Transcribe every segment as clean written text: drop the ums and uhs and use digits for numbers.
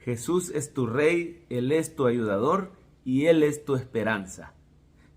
Jesús es tu Rey, Él es tu ayudador y Él es tu esperanza.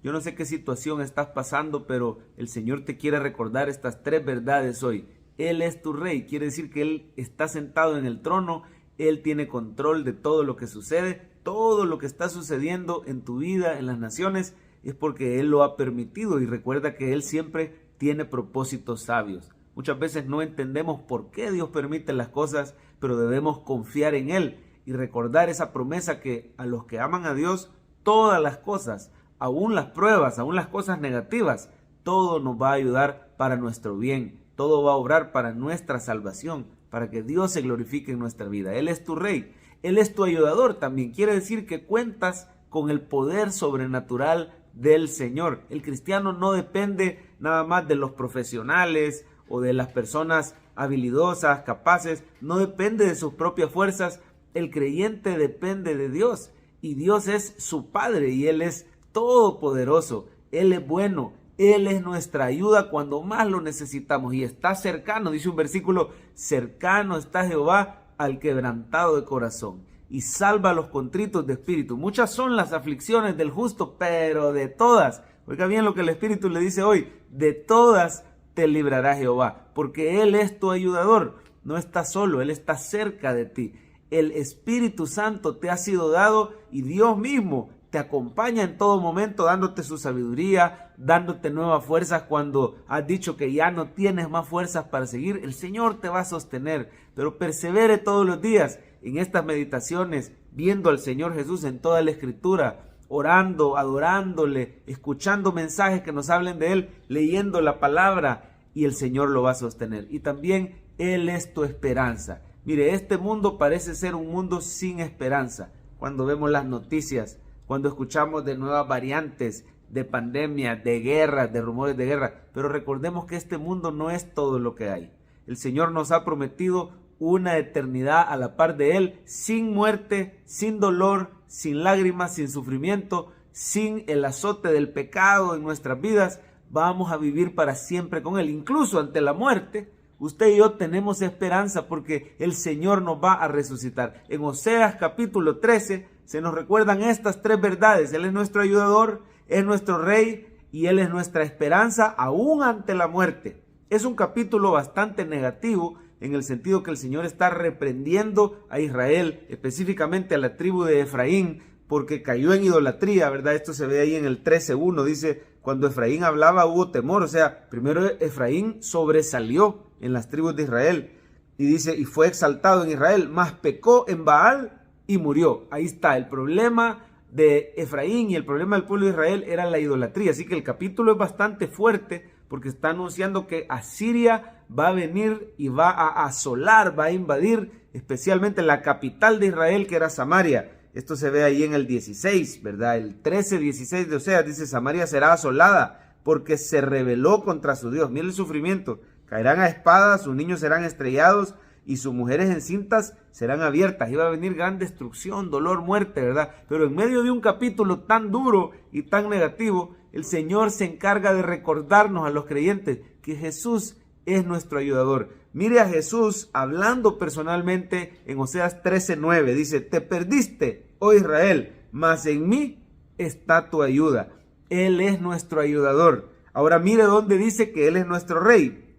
Yo no sé qué situación estás pasando, pero el Señor te quiere recordar estas tres verdades hoy. Él es tu Rey, quiere decir que Él está sentado en el trono, Él tiene control de todo lo que sucede, todo lo que está sucediendo en tu vida, en las naciones, es porque Él lo ha permitido, y recuerda que Él siempre tiene propósitos sabios. Muchas veces no entendemos por qué Dios permite las cosas, pero debemos confiar en Él y recordar esa promesa que a los que aman a Dios, todas las cosas, aún las pruebas, aún las cosas negativas, todo nos va a ayudar para nuestro bien, todo va a obrar para nuestra salvación, para que Dios se glorifique en nuestra vida. Él es tu Rey, Él es tu ayudador también, quiere decir que cuentas con el poder sobrenatural del Señor. El cristiano no depende nada más de los profesionales o de las personas habilidosas, capaces, no depende de sus propias fuerzas. El creyente depende de Dios y Dios es su Padre y Él es todopoderoso, Él es bueno, Él es nuestra ayuda cuando más lo necesitamos y está cercano, dice un versículo, cercano está Jehová al quebrantado de corazón y salva a los contritos de espíritu. Muchas son las aflicciones del justo, pero de todas, oiga bien lo que el Espíritu le dice hoy, de todas te librará Jehová, porque Él es tu ayudador, no estás solo, Él está cerca de ti. El Espíritu Santo te ha sido dado y Dios mismo te acompaña en todo momento dándote su sabiduría, dándote nuevas fuerzas cuando has dicho que ya no tienes más fuerzas para seguir. El Señor te va a sostener, pero persevere todos los días en estas meditaciones, viendo al Señor Jesús en toda la Escritura, orando, adorándole, escuchando mensajes que nos hablen de Él, leyendo la palabra y el Señor lo va a sostener. Y también Él es tu esperanza. Mire, este mundo parece ser un mundo sin esperanza. Cuando vemos las noticias, cuando escuchamos de nuevas variantes, de pandemias, de guerras, de rumores de guerra. Pero recordemos que este mundo no es todo lo que hay. El Señor nos ha prometido una eternidad a la par de Él, sin muerte, sin dolor, sin lágrimas, sin sufrimiento, sin el azote del pecado en nuestras vidas. Vamos a vivir para siempre con Él. Incluso ante la muerte, usted y yo tenemos esperanza porque el Señor nos va a resucitar. En Oseas capítulo 13 se nos recuerdan estas tres verdades. Él es nuestro ayudador, es nuestro Rey y Él es nuestra esperanza aún ante la muerte. Es un capítulo bastante negativo en el sentido que el Señor está reprendiendo a Israel, específicamente a la tribu de Efraín, porque cayó en idolatría, ¿verdad? Esto se ve ahí en el 13:1, dice, cuando Efraín hablaba hubo temor, o sea, primero Efraín sobresalió en las tribus de Israel, y dice, y fue exaltado en Israel, mas pecó en Baal y murió. Ahí está, el problema de Efraín y el problema del pueblo de Israel era la idolatría, así que el capítulo es bastante fuerte, porque está anunciando que Asiria va a venir y va a asolar, va a invadir, especialmente la capital de Israel, que era Samaria. Esto se ve ahí en el 16, ¿verdad? El 13:16 de Oseas dice, Samaria será asolada porque se rebeló contra su Dios. Mira el sufrimiento. Caerán a espada, sus niños serán estrellados y sus mujeres encintas serán abiertas. Iba a venir gran destrucción, dolor, muerte, ¿verdad? Pero en medio de un capítulo tan duro y tan negativo, el Señor se encarga de recordarnos a los creyentes que Jesús es nuestro ayudador. Mire a Jesús hablando personalmente en Oseas 13:9. Dice, te perdiste, oh Israel, mas en mí está tu ayuda. Él es nuestro ayudador. Ahora mire dónde dice que Él es nuestro Rey.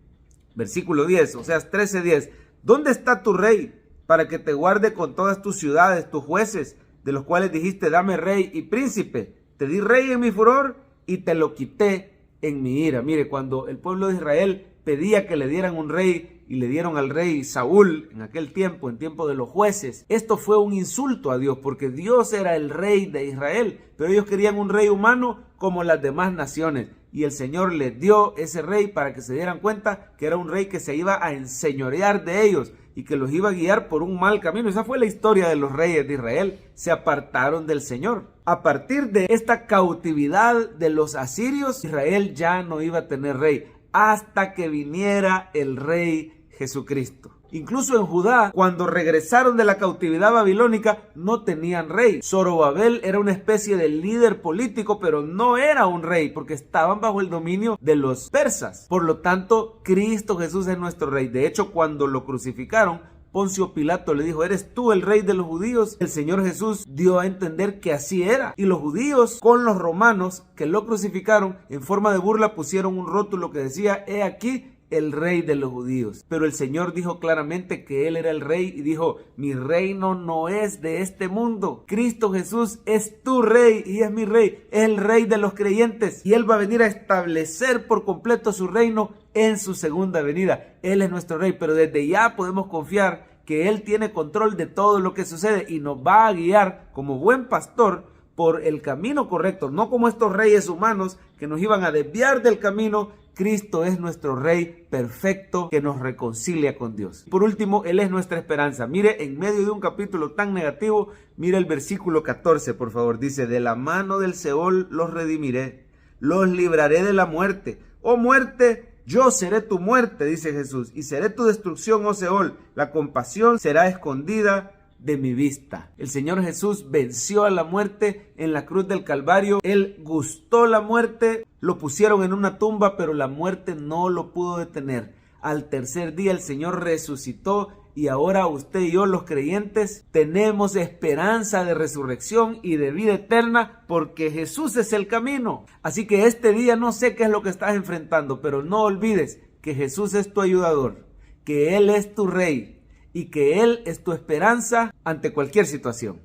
Versículo 10, Oseas 13:10. ¿Dónde está tu Rey para que te guarde con todas tus ciudades, tus jueces, de los cuales dijiste, dame rey y príncipe? Te di rey en mi furor y te lo quité en mi ira. Mire, cuando el pueblo de Israel pedía que le dieran un rey y le dieron al rey Saúl en aquel tiempo, en tiempo de los jueces, esto fue un insulto a Dios porque Dios era el rey de Israel, pero ellos querían un rey humano como las demás naciones y el Señor les dio ese rey para que se dieran cuenta que era un rey que se iba a enseñorear de ellos y que los iba a guiar por un mal camino. Esa fue la historia de los reyes de Israel. Se apartaron del Señor. A partir de esta cautividad de los asirios, Israel ya no iba a tener rey hasta que viniera el Rey Jesucristo. Incluso en Judá, cuando regresaron de la cautividad babilónica, no tenían rey. Zorobabel era una especie de líder político, pero no era un rey, porque estaban bajo el dominio de los persas. Por lo tanto, Cristo Jesús es nuestro rey. De hecho, cuando lo crucificaron, Poncio Pilato le dijo, ¿eres tú el rey de los judíos? El Señor Jesús dio a entender que así era. Y los judíos con los romanos que lo crucificaron, en forma de burla pusieron un rótulo que decía, he aquí el rey de los judíos. Pero el Señor dijo claramente que Él era el rey y dijo, mi reino no es de este mundo. Cristo Jesús es tu rey y es mi rey, es el rey de los creyentes y Él va a venir a establecer por completo su reino en su segunda venida. Él es nuestro rey, pero desde ya podemos confiar que Él tiene control de todo lo que sucede y nos va a guiar como buen pastor por el camino correcto, no como estos reyes humanos que nos iban a desviar del camino. Cristo es nuestro Rey perfecto que nos reconcilia con Dios. Por último, Él es nuestra esperanza. Mire, en medio de un capítulo tan negativo, mire el versículo 14, por favor. Dice, de la mano del Seol los redimiré, los libraré de la muerte. Oh muerte, yo seré tu muerte, dice Jesús, y seré tu destrucción, oh Seol. La compasión será escondida de mi vista. El Señor Jesús venció a la muerte en la cruz del Calvario. Él gustó la muerte, lo pusieron en una tumba, pero la muerte no lo pudo detener. Al tercer día el Señor resucitó y ahora usted y yo, los creyentes, tenemos esperanza de resurrección y de vida eterna porque Jesús es el camino. Así que este día no sé qué es lo que estás enfrentando, pero no olvides que Jesús es tu ayudador, que Él es tu Rey y que Él es tu esperanza ante cualquier situación.